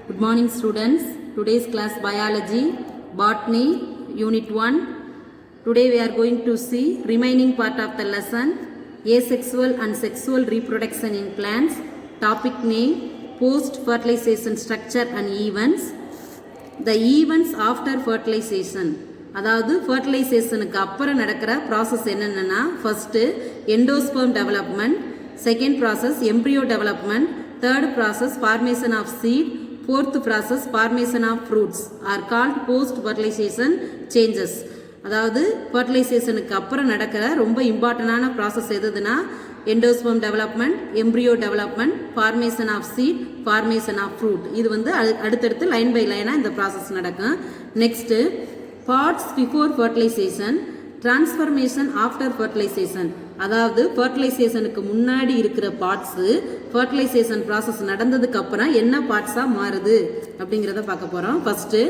Good morning students. Today's class biology, botany, unit 1. Today we are going to see remaining part of the lesson, asexual and sexual reproduction in plants. Topic name, post-fertilization structure and events. The events after fertilization. அதாவது ஃபர்டிலைசேஷனுக்கு அப்புறம் நடக்கிற process என்னென்னா first endosperm development, second process embryo development, third process formation of seed, fourth process formation of fruits are called post fertilisation changes. அதாவது ஃபர்டிலைசேஷனுக்கு அப்புறம் நடக்கிற ரொம்ப இம்பார்ட்டண்டான ப்ராசஸ் எதுனா endosperm development, embryo development, formation of seed, formation of fruit. இது வந்து அடுத்தடுத்து லைன் பை லைனாக இந்த ப்ராசஸ் நடக்கும். Next parts before fertilisation, transformation after fertilisation. அதாவது ஃபர்டிலைசேஷனுக்கு முன்னாடி இருக்கிற பார்ட்ஸு ஃபர்டிலைசேஷன் ப்ராசஸ் நடந்ததுக்கு அப்புறம் என்ன பார்ட்ஸாக மாறுது அப்படிங்கிறத பார்க்க போகிறோம். First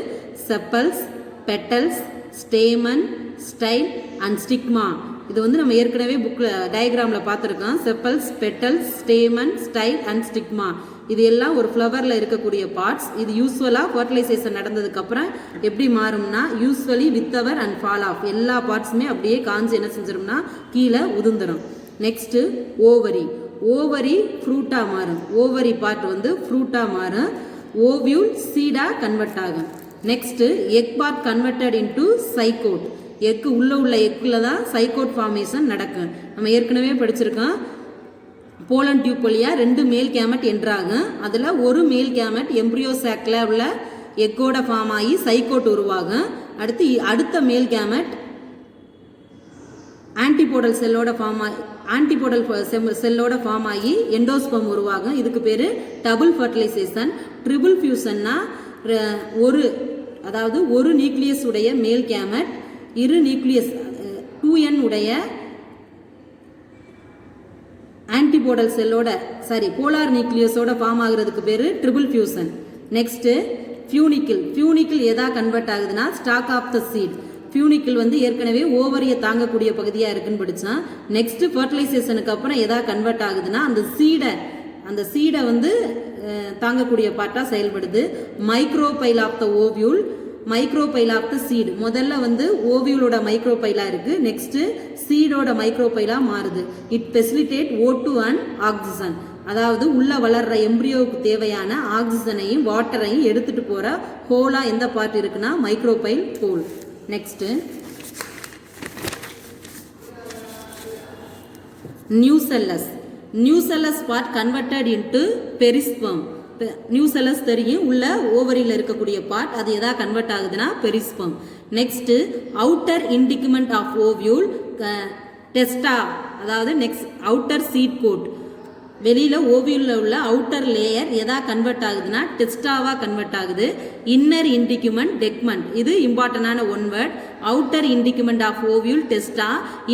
chappals, petals, stamen, style and stigma. இது வந்து நம்ம ஏற்கனவே புக்கில் டயக்ராமில் பார்த்துருக்கோம். Chappals, petals, stamen, style and stigma. இது எல்லாம் ஒரு ஃப்ளவரில் இருக்கக்கூடிய பார்ட்ஸ். இது யூஸ்வலாக ஃபர்டிலைசேஷன் நடந்ததுக்கப்புறம் எப்படி மாறும்னா usually wither and fall off எல்லா பார்ட்ஸுமே அப்படியே காஞ்சி என்ன செஞ்சிடும்னா கீழே உதிர்ந்துடும். Next ovary. ஓவரி ஃப்ரூட்டாக மாறும். ஓவரி பார்ட் வந்து ஃப்ரூட்டாக மாறும். ஓவியூல் சீடாக கன்வெர்ட் ஆகும். Next egg part converted into zygote. எக்கு உள்ள எக்கில் தான் சைக்கோட் ஃபார்மேஷன் நடக்கும். நம்ம ஏற்கனவே படிச்சிருக்கோம். போலன் டியூப் வழியாக 2 மேல் கேமெட் என்ட்ராகும். அதில் ஒரு மேல் கேமெட் எம்ப்ரியோ சாக்கில் உள்ள எக்கோட ஃபார்ம் ஆகி சைக்கோட் உருவாகும். அடுத்த மேல் கேமெட் ஆன்டிபோடல் செல்லோட ஃபார்ம் ஆகி எண்டோஸ்பெர்ம் உருவாகும். இதுக்கு பேர் டபுள் ஃபர்டிலைசேஷன். ட்ரிபிள் ஃபியூஷன்னா ஒரு நியூக்ளியஸ் உடைய மேல் கேமெட் இரு நியூக்ளியஸ் 2n உடைய ஆன்டிபோடல் செல்லோட போலார் நியூக்ளியஸோட ஃபார்ம் ஆகுறதுக்கு பேர் ட்ரிபிள் ஃபியூஷன். நெக்ஸ்ட்டு ஃபியூனிக்கிள் எதா கன்வெர்ட் ஆகுதுன்னா ஸ்டாக் ஆஃப் த சீட். ஃபியூனிக்கிள் வந்து ஏற்கனவே ஓவரியை தாங்கக்கூடிய பகுதியாக இருக்குன்னு படித்தோம். நெக்ஸ்ட்டு ஃபர்டிலைசேஷனுக்கு அப்புறம் எதா கன்வெர்ட் ஆகுதுன்னா அந்த சீடை வந்து தாங்கக்கூடிய பார்ட்டாக செயல்படுது. Micropyle of the ovule, micropyle of the seed. முதல்ல வந்து ஓவியூலோட மைக்ரோபைலாக இருக்குது. நெக்ஸ்ட்டு சீடோட மைக்ரோபைலாக மாறுது. It facilitate O2 and oxygen. அதாவது உள்ள வளர்ற எம்ப்ரியோவுக்கு தேவையான ஆக்சிஜனையும் வாட்டரையும் எடுத்துகிட்டு போகிற ஹோலாக எந்த பார்ட் இருக்குன்னா micropyle hole. Next nucellus part converted into perisperm. Nucellus தெரியும், உள்ள ஓவரியில் இருக்கக்கூடிய பார்ட். அது எதா கன்வெர்ட் ஆகுதுன்னா perisperm. Next outer integument of ovule testa. அதாவது அவுட்டர் சீட் கோட். வெளியில் ஓவியூலில் உள்ள அவுட்டர் லேயர் எதா கன்வெர்ட் ஆகுதுன்னா டெஸ்டாவாக கன்வெர்ட் ஆகுது. Inner இண்டிகுமெண்ட் tegmen. இது இம்பார்ட்டண்டான one word. Outer integument of ovule testa,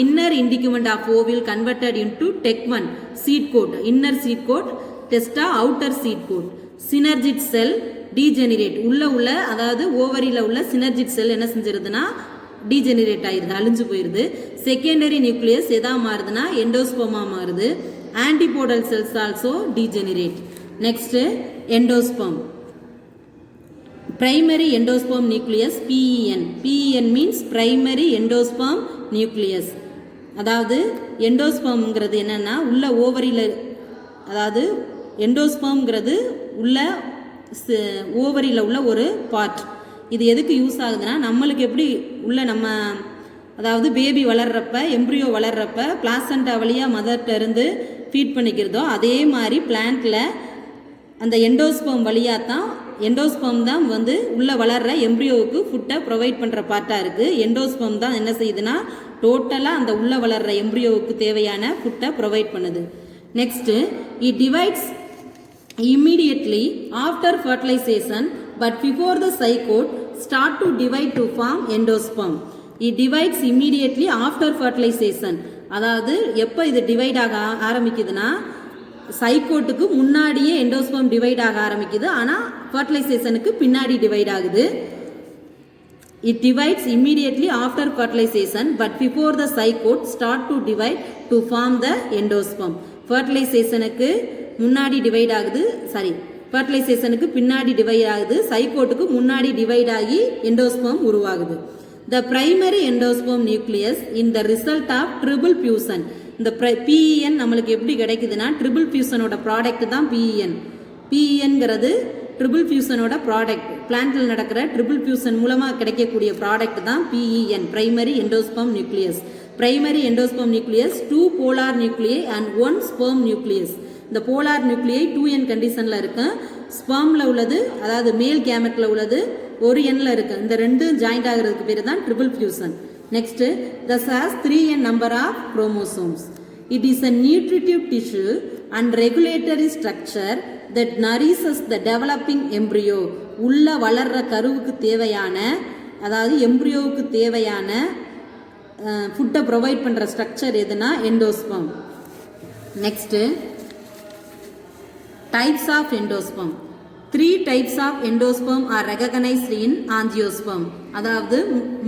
inner integument of ovule converted into tegmen seed coat. Inner seed coat testa, outer seed coat. Synergid cell degenerate. உள்ள அதாவது ஓவரியில் உள்ள synergid செல் என்ன செஞ்சிருதுன்னா degenerate ஆயிடுது, அழிஞ்சு போயிடுது. செகண்டரி நியூக்ளியஸ் எதா மாறுதுன்னா எண்டோஸ்பெர்மா மாறுது. Antipodal cells also degenerate. Next endosperm. Primary endosperm nucleus PEN means primary endosperm nucleus. அதாவது எண்டோஸ்பெர்ம்ங்கிறது என்னன்னா உள்ள ஓவரியில், அதாவது எண்டோஸ்பெர்ம்ங்கிறது உள்ள ஓவரியில் உள்ள ஒரு பார்ட். இது எதுக்கு யூஸ் ஆகுதுன்னா நம்மளுக்கு எப்படி உள்ள அதாவது பேபி வளர்றப்ப எம்ப்ரியோ வளர்றப்ப பிளாசண்டா வழியாக மதர்கிட்ட இருந்து ஃபீட் பண்ணிக்கிறதோ அதே மாதிரி பிளான்ட்டில் அந்த எண்டோஸ்பெர்ம் தான் வந்து உள்ளே வளர்கிற எம்ப்ரியோவுக்கு ஃபுட்டை ப்ரொவைட் பண்ணுற பார்ட்டாக இருக்குது. எண்டோஸ்பெர்ம் தான் என்ன செய்யுதுன்னா டோட்டலாக அந்த உள்ளே வளர்கிற எம்ப்ரியோவுக்கு தேவையான ஃபுட்டை ப்ரொவைட் பண்ணுது. Next it divides immediately after fertilization but before the zygote start to divide to form endosperm. It divides immediately after fertilization. அதாவது எப்போ இது டிவைட் ஆக ஆரம்பிக்குதுன்னா சைக்கோட்டுக்கு முன்னாடியே எண்டோஸ்பெர்ம் டிவைட் ஆக ஆரம்பிக்குது. ஆனால் ஃபர்டிலைசேஷனுக்கு பின்னாடி டிவைட் ஆகுது. It divides immediately after fertilization but before the zygote start to divide to form the endosperm. ஃபர்டிலைசேஷனுக்கு முன்னாடி டிவைட் ஆகுது, ஃபர்டிலைசேஷனுக்கு பின்னாடி டிவைட் ஆகுது, சைகோட்டுக்கு முன்னாடி டிவைட் ஆகி எண்டோஸ்பெர்ம் உருவாகுது. The primary endosperm nucleus in the result of triple fusion. இந்த PEN நம்மளுக்கு எப்படி கிடைக்குதுன்னா ட்ரிபிள் ஃபியூசனோட ப்ராடக்ட் தான் PEN. PENங்கிறது ட்ரிபிள் ஃபியூசனோட ப்ராடக்ட். பிளான்ட்டில் நடக்கிற ட்ரிபிள் ஃபியூசன் மூலமாக கிடைக்கக்கூடிய ப்ராடக்ட் தான் PEN, primary endosperm nucleus. Primary endosperm nucleus 2 polar nuclei and 1 sperm nucleus. இந்த போலார் நியூக்ளியை 2N கண்டிஷனில் இருக்கு. ஸ்பெர்மில் உள்ளது, அதாவது மேல் கேமெட்டில் உள்ளது ஒரு எண்ணில் இருக்குது. இந்த ரெண்டும் ஜாயிண்ட் ஆகிறதுக்கு பேர் தான் triple fusion. Next, thus has 3N number of chromosomes. It is a nutritive tissue and regulatory structure that nourishes the developing embryo. உள்ள வளர்ற கருவுக்கு தேவையான, அதாவது எம்ப்ரியோவுக்கு தேவையான ஃபுட்டை ப்ரொவைட் பண்ணுற ஸ்ட்ரக்சர் எதுனா endosperm. Next, types of endosperm. 3 types of endosperm are recognized in angiosperm. அதாவது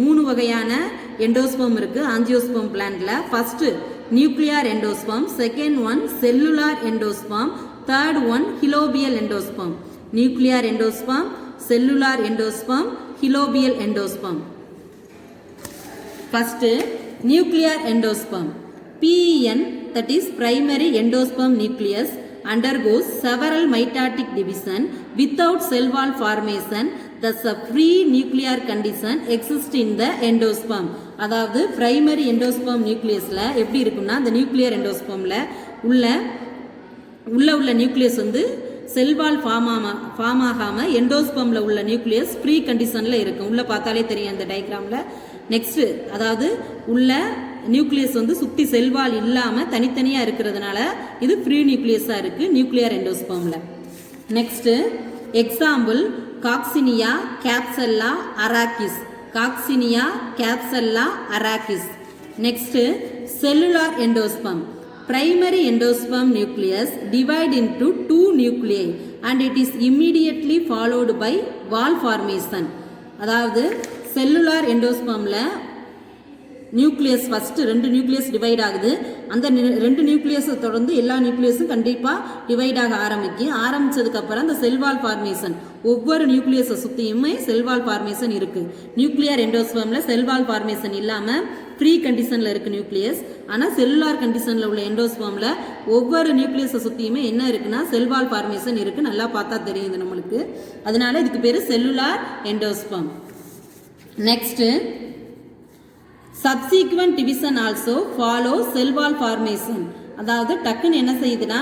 3 வகையான எண்டோஸ்பெர்ம் இருக்கு ஆஞ்சியோஸ்பெர்ம் பிளான்ட்ல. First nuclear endosperm, second one cellular endosperm, third one helobial endosperm. Nuclear endosperm, cellular endosperm, helobial endosperm. First nuclear endosperm. PEN, that is primary endosperm nucleus, undergoes several mitotic division without cell wall formation. Thus a free nuclear condition exists in the endosperm. அதாவது primary endosperm நியூக்ளியஸ்ல எப்படி இருக்கும்னா, அந்த nuclear எண்டோஸ்பெர்ம்ல உள்ள nucleus வந்து cell wall form ஆகாம எண்டோஸ்பெர்ம்ல உள்ள nucleus free கண்டிஷன்ல இருக்கும். உள்ள பார்த்தாலே தெரியும் அந்த டயக்ராம்ல. நெக்ஸ்ட், அதாவது உள்ள நியூக்ளியஸ் வந்து சுற்றி செல்வால் இல்லாமல் தனித்தனியாக இருக்கிறதுனால இது ஃப்ரீ நியூக்ளியஸாக இருக்குது நியூக்ளியர் எண்டோஸ்பெர்மில். Next example Coccinia Capsella Arachis. Coccinia Capsella Arachis. Next cellular endosperm. Primary endosperm nucleus divide into 2 nuclei and it is immediately followed by wall formation. அதாவது செல்லுலார் எண்டோஸ்பெர்மில் நியூக்ளியஸ் ஃபஸ்ட்டு 2 நியூக்ளியஸ் டிவைட் ஆகுது. அந்த 2 நியூக்ளியஸை தொடர்ந்து எல்லா நியூக்ளியஸும் கண்டிப்பாக divide ஆக ஆரம்பித்ததுக்கப்புறம் அந்த cell wall formation, ஒவ்வொரு நியூக்ளியஸை சுற்றியுமே செல்வால் ஃபார்மேஷன் இருக்குது. நியூக்ளியர் எண்டோஸ்பெர்மில் செல்வால் ஃபார்மேஷன் இல்லாமல் ஃப்ரீ கண்டிஷனில் இருக்குது நியூக்ளியஸ். ஆனால் செல்லுலார் கண்டிஷனில் உள்ள எண்டோஸ்பெர்மில் ஒவ்வொரு நியூக்ளியஸை சுற்றியுமே என்ன இருக்குன்னா செல்வால் ஃபார்மேஷன் இருக்குது. நல்லா பார்த்தா தெரியுது நம்மளுக்கு. அதனால இதுக்கு பேர் cellular endosperm. Next subsequent division also follow cell wall formation. அதாவது டக்குன்னு என்ன செய்யுதுன்னா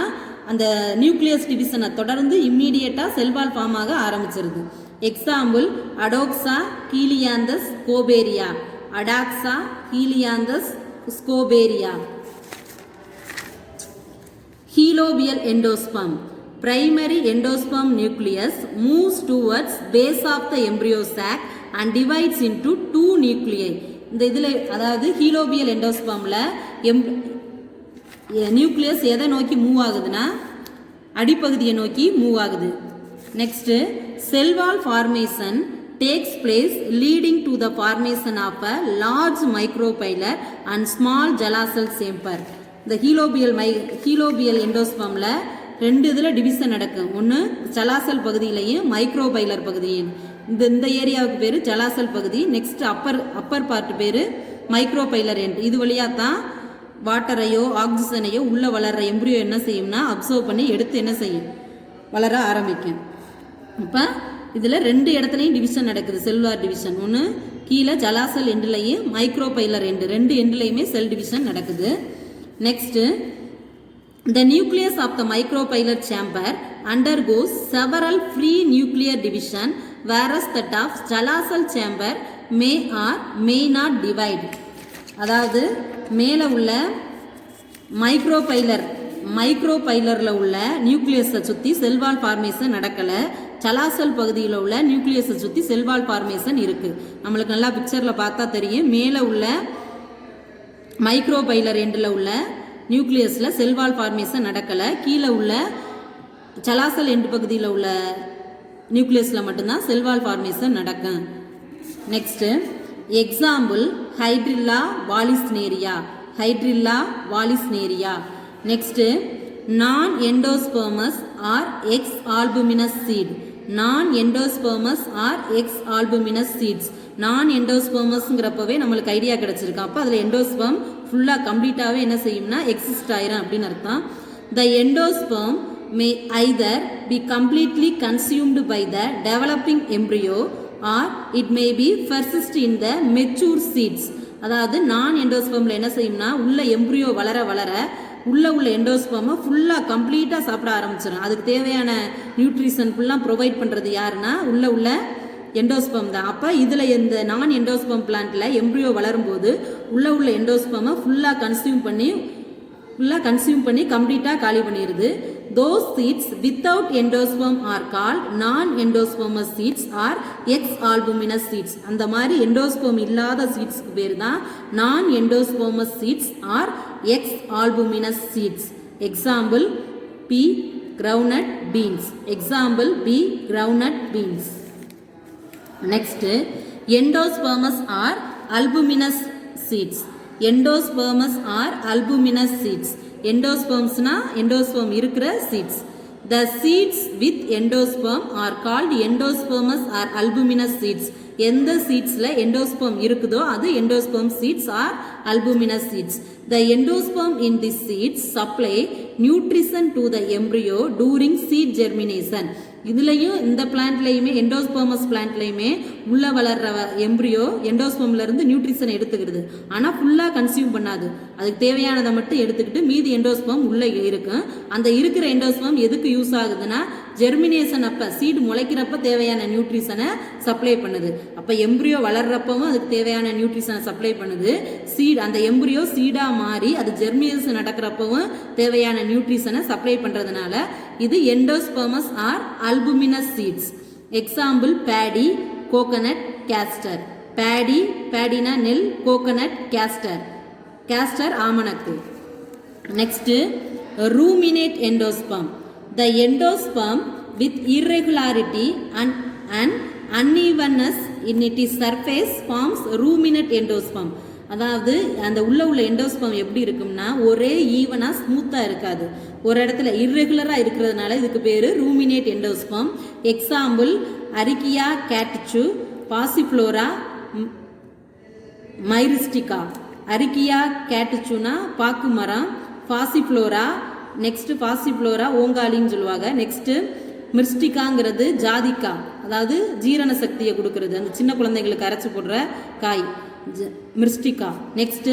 அந்த நியூக்ளியஸ் டிவிஷனை தொடர்ந்து இம்மீடியட்டாக செல்வால் ஃபார்ம் ஆக ஆரம்பிச்சிருது. Example Adoxa Helianthus Scoparia. Adoxa Helianthus Scoparia. Helobial endosperm. Primary endosperm nucleus moves towards base of the embryo sac and divides into 2 nuclei. இந்த இதில் அதாவது ஹீலோபியல் எண்டோஸ்பெர்மில் நியூக்ளியஸ் எதை நோக்கி மூவ் ஆகுதுன்னா அடிப்பகுதியை நோக்கி மூவ் ஆகுது. Next cell wall formation takes place leading to the formation of a large micropylar and small chalazal chamber. இந்த helobial எண்டோஸ்பெர்மில் 2 இதில் டிவிஷன் நடக்கும். ஒன்று ஜலாசல் பகுதியிலையும் மைக்ரோபைலர் பகுதியும். இந்த ஏரியாவுக்கு பேர் ஜலாசல் பகுதி. நெக்ஸ்ட் அப்பர் பார்ட் பேர் மைக்ரோபைலர் எண்ட். இது வழியாக தான் வாட்டரையோ ஆக்சிஜனையோ உள்ளே வளர்கிற எம்ப்ரியோ என்ன செய்யும்னா அப்சர்வ் பண்ணி எடுத்து என்ன செய்யும், வளர ஆரம்பிக்கும். இப்போ இதில் 2 இடத்துலையும் டிவிஷன் நடக்குது, செல்லுலார் டிவிஷன். ஒன்று கீழே ஜலாசல் எண்டுலையும் மைக்ரோபைலர் எண்டு, 2 எண்டுலையுமே செல் டிவிஷன் நடக்குது. Next the nucleus of the micropylar chamber undergoes several free nuclear division whereas that of jalasal chamber may or may not divide. அதாவது மேலே உள்ள மைக்ரோபைலரில் உள்ள நியூக்ளியஸை சுற்றி செல்வால் ஃபார்மேஷன் நடக்கலை. ஜலாசல் பகுதியில் உள்ள நியூக்ளியஸை சுற்றி செல்வால் ஃபார்மேஷன் இருக்குது. நம்மளுக்கு நல்லா பிக்சரில் பார்த்தா தெரியும். மேலே உள்ள மைக்ரோபைலர் எண்டில் உள்ள நியூக்ளியஸில் செல்வால் ஃபார்மேஷன் நடக்கலை. கீழே உள்ள ஜலாசல் எண்டு பகுதியில் உள்ள நியூக்ளியஸில் மட்டும்தான் செல்வால் ஃபார்மேஷன் நடக்கும். Next example hydrilla வாலிஸ்னேரியா. Hydrilla வாலிஸ்னேரியா. Next non-endospermous or ex-albuminous seed. non-endospermous or ex-albuminous seeds. non-endospermousங்கிறப்பவே நம்மளுக்கு ஐடியா கிடைச்சிருக்கு. அப்போ அதில் எண்டோஸ்பெர்ம் ஃபுல்லாக கம்ப்ளீட்டாகவே என்ன செய்யும்னா எக்ஸிஸ்ட் ஆயிரும் அப்படின்னு அர்த்தம். The endosperm may either be completely consumed by the developing embryo or it may be persist in the mature seeds. அதாவது நான் எண்டோஸ்பெர்மில் என்ன செய்யும்னா உள்ள எம்ப்ரியோ வளர வளர உள்ள எண்டோஸ்பெர்மை ஃபுல்லாக கம்ப்ளீட்டாக சாப்பிட ஆரம்பிச்சிடும். அதுக்கு தேவையான நியூட்ரிஷன் ஃபுல்லாக ப்ரொவைட் பண்ணுறது யாருன்னா உள்ள எண்டோஸ்பெர்ம் தான். அப்போ இதில் இந்த நான் எண்டோஸ்பெர்ம் பிளான்ட்டில் எம்ப்ரியோ வளரும்போது உள்ள எண்டோஸ்பெர்மை ஃபுல்லாக கன்சியூம் பண்ணி கம்ப்ளீட்டாக காலி பண்ணிடுது. Those seeds without endosperm are called non-endospermous seeds or ex-albuminous seeds. அந்த மாதிரி எண்டோஸ்பெர்ம் இல்லாத சீட்ஸ்க்கு பேர் தான் non-endospermous seeds or ex-albuminous seeds. Example P. groundnut beans. Example B. groundnut beans. Next, endospermous or albuminous seeds. Endospermous or albuminous seeds. Endospermsனா endosperm இருக்கிற seeds. The seeds with endosperm are called endospermous or albuminous seeds. எந்த சீட்ஸில் endosperm இருக்குதோ அது endosperm seeds are albuminous seeds. The endosperm in these seeds supply nutrition to the embryo during seed germination. இதுலையும் இந்த பிளான்ட்லையுமே endospermous பிளான்ட்லையுமே உள்ள வளர்ற embryo எண்டோஸ்பெர்ம்லேருந்து நியூட்ரிஷனை எடுத்துக்கிடுது. ஆனால் ஃபுல்லாக consume பண்ணாது. அதுக்கு தேவையானதை மட்டும் எடுத்துக்கிட்டு மீதி எண்டோஸ்பெர்ம் உள்ளே இருக்கும். அந்த இருக்கிற எண்டோஸ்பெர்ம் எதுக்கு யூஸ் ஆகுதுன்னா ஜெர்மினேஷன் அப்போ சீடு முளைக்கிறப்ப தேவையான நியூட்ரிஷனை சப்ளை பண்ணுது. அப்போ எம்ப்ரியோ வளர்றப்பவும் அதுக்கு தேவையான நியூட்ரிஷனை சப்ளை பண்ணுது. அந்த எம்ப்ரியோ சீடாக மாறி அது ஜெர்மினேஷன் நடக்கிறப்பவும் தேவையான நியூட்ரிஷனை சப்ளை பண்ணுறதுனால இது endospermous are albuminous seeds. Example paddy, coconut, castor. Paddyனா நெல், coconut, castor ஆமணக்கு. Next, ruminate endosperm. The endosperm with irregularity and unevenness in its surface forms ruminate endosperm. அதாவது அந்த உள்ள எண்டோஸ்பெர்ம் எப்படி இருக்கும்னா ஒரே ஈவனாக ஸ்மூத்தாக இருக்காது. ஒரு இடத்துல இர்ரெகுலராக இருக்கிறதுனால இதுக்கு பேர் ruminate endosperm. Example Areca catechu, Passiflora Myristica. Areca கேட்டிச்சுனா பாக்கு மரம், பாசிஃப்ளோரா பாசிஃப்ளோரா ஓங்காலின்னு சொல்லுவாங்க. நெக்ஸ்ட்டு மிர்ஸ்டிகாங்கிறது ஜாதிக்கா, அதாவது ஜீரண சக்தியை கொடுக்கறது, அந்த சின்ன குழந்தைங்களுக்கு அரைச்சி போடுற காய் Myristica. Next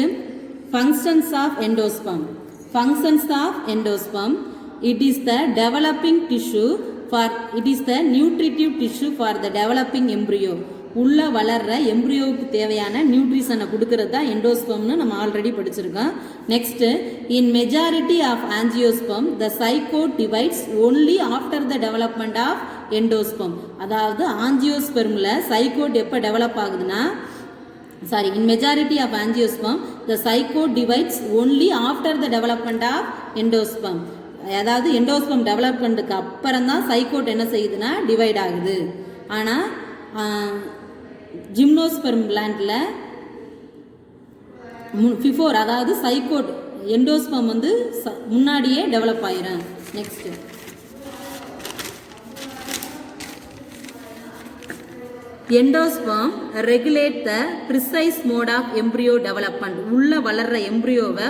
functions of endosperm. Functions of endosperm, it is the developing tissue for it is the nutritive tissue for the developing embryo. உள்ள வளர்ற எம்ப்ரியோவுக்கு தேவையான நியூட்ரிஷனை கொடுக்கறது தான் எண்டோஸ்பெர்ம்னு நம்ம ஆல்ரெடி படிச்சிருக்கோம். Next in majority of angiosperm the zygote divides only after the development of endosperm. அதாவது ஆஞ்சியோஸ்பெர்மில் zygote எப்போ டெவலப் ஆகுதுன்னா in majority of angiosperm the zygote divides only after the development of endosperm. அதாவது எண்டோஸ்பெர்ம் டெவலப்மெண்ட்டுக்கு அப்புறம் தான் zygote என்ன செய்யுதுன்னா டிவைட் ஆகுது. ஆனால் ஜிம்னோஸ்பெர்ம் பிளான்ட்டில் பிஃபோர், அதாவது சைகோட் எண்டோஸ்பெர்ம் முன்னாடியே டெவலப் ஆயிரும். Next endosperm regulate the precise mode of embryo development. உள்ள வளர்ற எம்ப்ரியோவை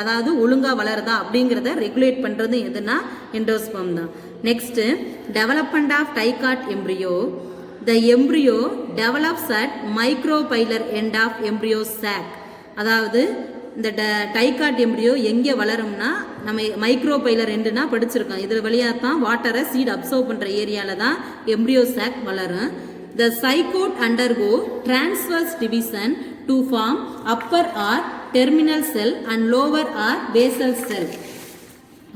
அதாவது ஒழுங்காக வளருதா அப்படிங்கிறத ரெகுலேட் பண்ணுறது எதுனா எண்டோஸ்பெர்ம் தான். Next development of dicot embryo. The embryo develops at micropylar end of embryo sac. அதாவது இந்த டைகாட் எம்ப்ரியோ எங்கே வளரும்னா நம்ம மைக்ரோபைலர் எண்டுனா படிச்சிருக்கோம். இதில் வழியாக தான் வாட்டரை சீட் அப்சர்வ் பண்ணுற ஏரியாவில் தான் எம்ப்ரியோ சாக் வளரும். The zygote undergo transverse division to form upper or terminal cell and lower or basal cell.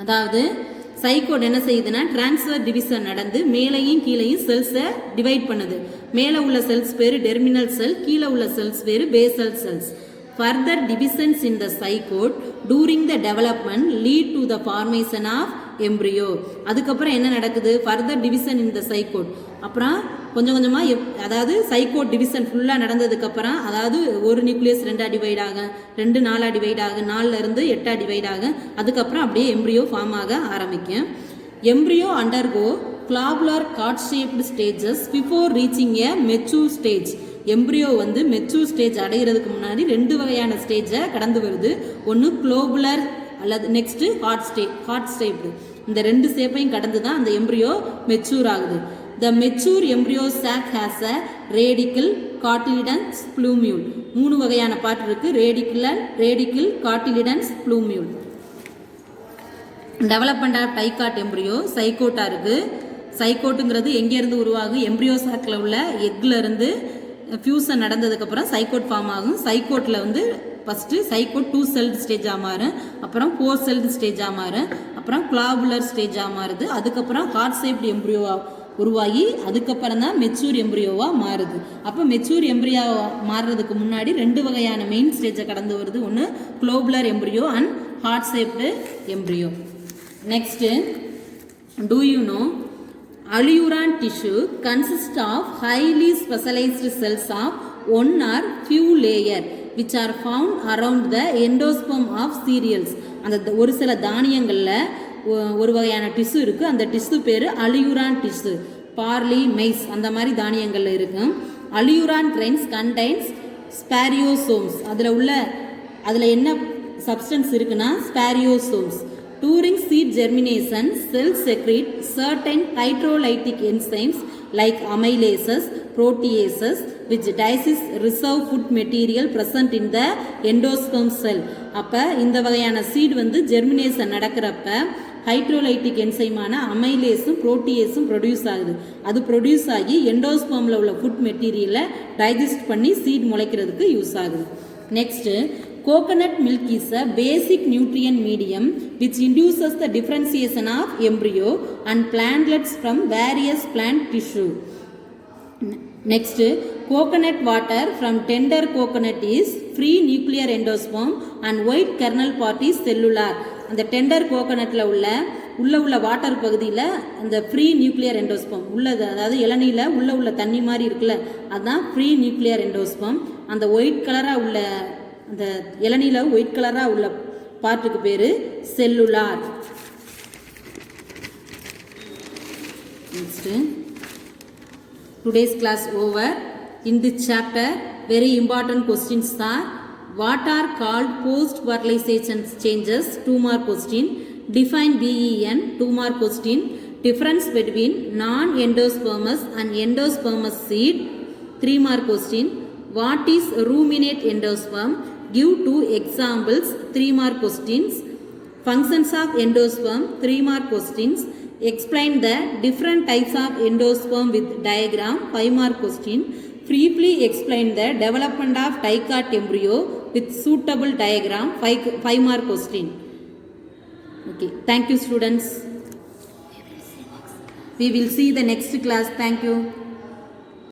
அதாவது சைகோட் என்ன செய்யுதுன்னா டிரான்ஸ்ஃபர் டிவிஷன் நடந்து மேலையும் கீழையும் செல்ஸை டிவைட் பண்ணுது. மேலே உள்ள செல்ஸ் பேர் டெர்மினல் செல், கீழே உள்ள செல்ஸ் பேர் basal cells. Further divisions in the zygote during the development lead to the formation of embryo. அதுக்கப்புறம் என்ன நடக்குது, ஃபர்தர் டிவிஷன் இன் த சைகோட். அப்புறம் கொஞ்சம் கொஞ்சமாக அதாவது சைகோட் டிவிஷன் ஃபுல்லாக நடந்ததுக்கப்புறம், அதாவது ஒரு நியூக்ளியஸ் 2 டிவைட் ஆகும், 2 4 டிவைட் ஆகும், 4லேருந்து 8 டிவைட் ஆகும். அதுக்கப்புறம் அப்படியே எம்ப்ரியோ ஃபார்ம் ஆக ஆரம்பிக்கும். Embryo undergo globular card shaped stages before reaching a mature stage. Embryo வந்து மெச்சூர் ஸ்டேஜ் அடைகிறதுக்கு முன்னாடி 2 வகையான ஸ்டேஜை கடந்து வருது. ஒன்று குளோபுலர் அல்லது நெக்ஸ்ட்டு ஹார்ட் ஷேப்டு. இந்த 2 ஷேப்பையும் கடந்து தான் அந்த எம்ப்ரியோ மெச்சூர் ஆகுது. The mature embryo sac has a radicle, cotyledons, plumule. 3 வகையான பார்ட் இருக்குது. Radicle, cotyledons, plumule. Development of dicot embryo சைகோட்டாக இருக்குது. சைகோட்டுங்கிறது எங்கேருந்து உருவாகும், எம்ப்ரியோ சாக்கில் உள்ள எக்கில் இருந்து ஃபியூசன் நடந்ததுக்கப்புறம் சைகோட் ஃபார்ம் ஆகும். சைகோட்டில் வந்து ஃபஸ்ட்டு சைகோட் 2 செல்டு ஸ்டேஜாக மாறும், அப்புறம் 4 செல்டு ஸ்டேஜாக மாறும், அப்புறம் கிளாபுலர் ஸ்டேஜாக மாறுது. அதுக்கப்புறம் ஹார்ட் ஷேப்டு எம்ப்ரியோவாக உருவாகி அதுக்கப்புறம் தான் மெச்சூர் எம்ப்ரியோவாக மாறுது. அப்போ மெச்சூர் எம்ப்ரியா மாறுறதுக்கு முன்னாடி 2 வகையான மெயின் ஸ்டேஜை கடந்து வருது. ஒன்று globular embryo and heart shaped embryo. Next, do you know alluran tissue consists of highly specialized cells of one or few layer which are found around the endosperm of cereals. அந்த ஒரு சில தானியங்களில் ஒரு வகையான tissue இருக்குது. அந்த tissue பேர் அலியூரான் tissue. Barley, maize அந்த மாதிரி தானியங்களில் இருக்கும். அலியூரான் கிரைன்ஸ் கண்டைன்ஸ் ஸ்பாரியோசோம்ஸ். அதில் என்ன சப்ஸ்டன்ஸ் இருக்குன்னா ஸ்பாரியோசோம்ஸ். During seed germination, cells secrete certain hydrolytic enzymes like amylases, proteases, which digest reserve food material present in the endosperm cell. அப்போ இந்த வகையான சீட் வந்து ஜெர்மினேஷன் நடக்கிறப்ப ஹைட்ரோலைட்டிக் என்சைமான அமைலேஸும் புரோட்டியேஸும் ப்ரொடியூஸ் ஆகுது. அது ப்ரொடியூஸ் ஆகி எண்டோஸ்பர்மில் உள்ள ஃபுட் மெட்டீரியலை டைஜஸ்ட் பண்ணி சீட் முளைக்கிறதுக்கு யூஸ் ஆகுது. Next, coconut milk is a basic nutrient medium which induces the differentiation of embryo and plantlets from various plant tissue. Next, coconut water from tender coconut is free nuclear endosperm and white kernel part is cellular. அந்த tender கோகனட்டில் உள்ள water பகுதியில் அந்த free nuclear endosperm உள்ளது, அதாவது இளநீல உள்ள தண்ணி மாதிரி இருக்குல்ல, அதுதான் ஃப்ரீ நியூக்ளியர் எண்டோஸ்பம். அந்த ஒயிட் கலராக உள்ள அந்த இளநீல ஒயிட் கலராக உள்ள பார்ட்டுக்கு பேர் cellular. Next, today's class over. In this chapter, very important questions are: what are called post-fertilization changes? 2 mark question. Define BEN. 2 mark question. Difference between non-endospermous and endospermous seed. 3 mark question. What is ruminate endosperm? Give 2 examples. 3 mark questions. Functions of endosperm. 3 mark questions. Explain the different types of endosperm with diagram. 5 mark question. Briefly explain the development of dicot embryo with suitable diagram. 5 mark question. Okay, thank you students. We will see the next class. Thank you.